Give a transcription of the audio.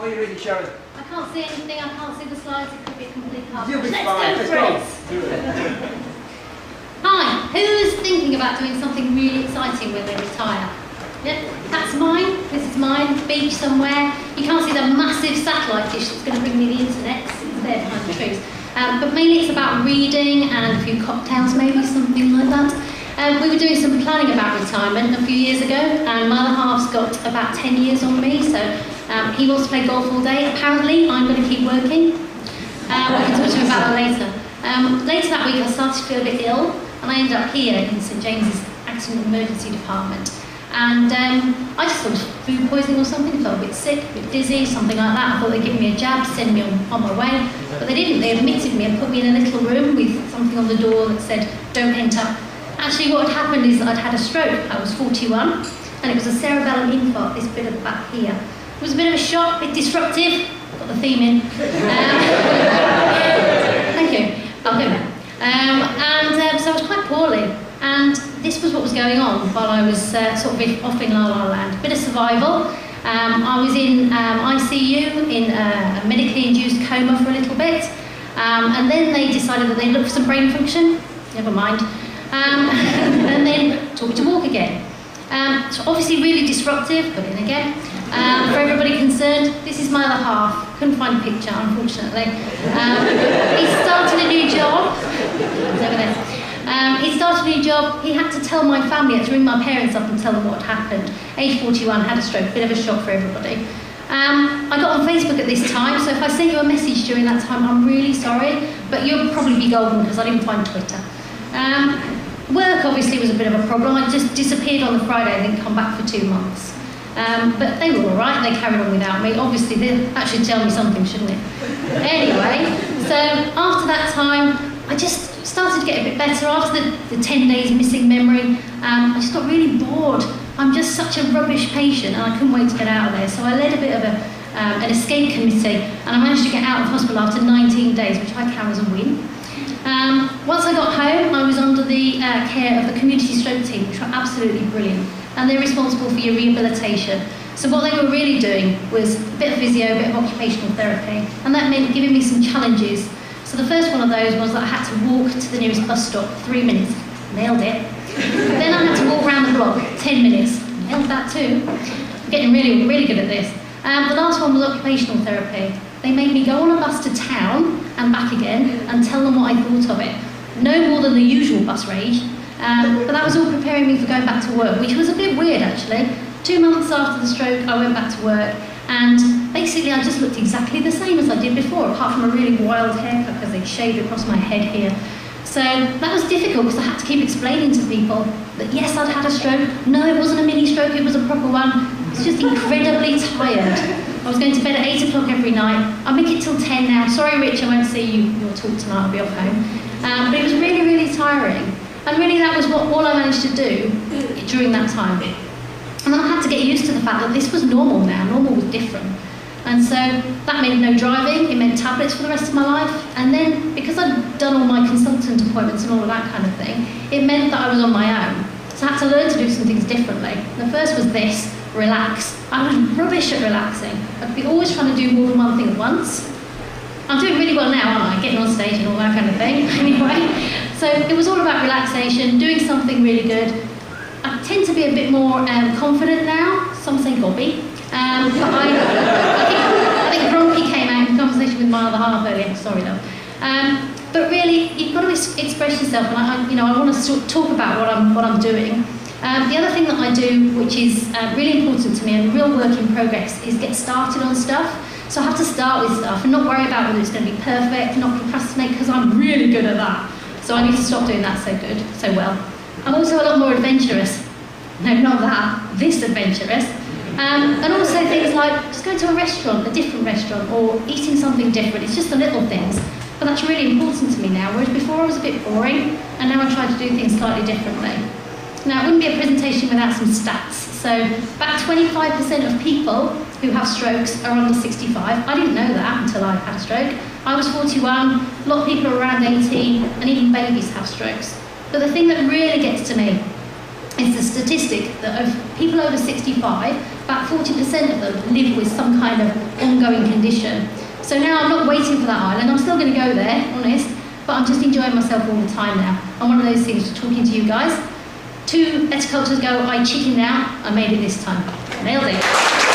How are you reading, Sharon? I can't see anything, I can't see the slides, it could be a complete car. You'll be Let's fine. go for it. Hi, who's thinking about doing something really exciting when they retire? Yep, that's mine, this is mine, beach somewhere. You can't see the massive satellite dish that's going to bring me the internet, it's there behind the trees. But mainly it's about reading and a few cocktails maybe, something like that. We were doing some planning about retirement a few years ago, and my other half's got about 10 years on me, so he wants to play golf all day. Apparently, I'm going to keep working. We can talk to him about that later. Later that week, I started to feel a bit ill, and I ended up here in St James's Accident Emergency Department. And I just thought it was food poisoning or something, felt a bit sick, a bit dizzy, something like that. I thought they'd give me a jab, send me on my way, but they didn't. They admitted me and put me in a little room with something on the door that said, "Don't enter." Actually, what had happened is that I'd had a stroke. I was 41, and it was a cerebellum infarct, this bit at the back here. It was a bit of a shock, a bit disruptive. Got the theme in. Thank you. I'll go now. So I was quite poorly, and this was what was going on while I was sort of off in La La Land. Bit of survival. I was in ICU in a medically induced coma for a little bit, and then they decided that they'd look for some brain function. Never mind. And then taught me to walk again. So obviously really disruptive, but then again, for everybody concerned, this is my other half. Couldn't find a picture, unfortunately. He started a new job. It's over there. He started a new job. He had to tell my family, I had to ring my parents up and tell them what had happened. Age 41, had a stroke, bit of a shock for everybody. I got on Facebook at this time, so if I sent you a message during that time, I'm really sorry, but you'll probably be golden because I didn't find Twitter. Work obviously was a bit of a problem. I just disappeared on the Friday and didn't come back for 2 months. But they were all right, they carried on without me. Obviously, that should tell me something, shouldn't it? Anyway, so after that time, I just started to get a bit better. After the 10 days missing memory, I just got really bored. I'm just such a rubbish patient, and I couldn't wait to get out of there. So I led a bit of an escape committee, and I managed to get out of hospital after 19 days, which I count as a win. Once I got home, I was under the care of the community stroke team, which were absolutely brilliant, and they're responsible for your rehabilitation. So what they were really doing was a bit of physio, a bit of occupational therapy, and that meant giving me some challenges. So the first one of those was that I had to walk to the nearest bus stop, 3 minutes, nailed it. Then I had to walk around the block, 10 minutes, nailed that too. I'm getting really, really good at this. The last one was occupational therapy. They made me go on a bus to town and back again and tell them what I thought of it. No more than the usual bus rage, but that was all preparing me for going back to work, which was a bit weird actually. 2 months after the stroke, I went back to work, and basically I just looked exactly the same as I did before, apart from a really wild haircut because they shaved across my head here. So that was difficult because I had to keep explaining to people that yes, I'd had a stroke. No, it wasn't a mini stroke, it was a proper one. I was just incredibly tired. I was going to bed at 8 o'clock every night. I'll make it till 10 now. Sorry, Rich, I won't see your talk tonight, I'll be off home. But it was really, really tiring. And really that was all I managed to do during that time. And then I had to get used to the fact that this was normal now. Normal was different. And so that meant no driving, it meant tablets for the rest of my life. And then, because I'd done all my consultant appointments and all of that kind of thing, it meant that I was on my own. So I had to learn to do some things differently. The first was this, relax. I was rubbish at relaxing. I'd be always trying to do more than one thing at once. I'm doing really well now, aren't I? Getting on stage and all that kind of thing. Anyway, so it was all about relaxation, doing something really good. I tend to be a bit more confident now. Some say gobby. But I think grumpy came out in conversation with my other half earlier. Sorry, love. But really, you've got to express yourself, and I want to talk about what I'm doing. The other thing that I do, which is really important to me and real work in progress, is get started on stuff. So I have to start with stuff and not worry about whether it's going to be perfect, not procrastinate, because I'm really good at that. So I need to stop doing that so well. I'm also a lot more adventurous. No, not that, this adventurous. And also things like just going to a restaurant, a different restaurant, or eating something different. It's just the little things. But that's really important to me now, whereas before I was a bit boring, and now I try to do things slightly differently. Now, it wouldn't be a presentation without some stats. So, about 25% of people who have strokes are under 65. I didn't know that until I had a stroke. I was 41, a lot of people are around 18, and even babies have strokes. But the thing that really gets to me is the statistic that of people over 65, about 40% of them live with some kind of ongoing condition. So now I'm not waiting for that island, I'm still going to go there, honest, but I'm just enjoying myself all the time now. And one of those things, talking to you guys, 2 Bettakultchas ago, I chickened out, I made it this time. Nailed it.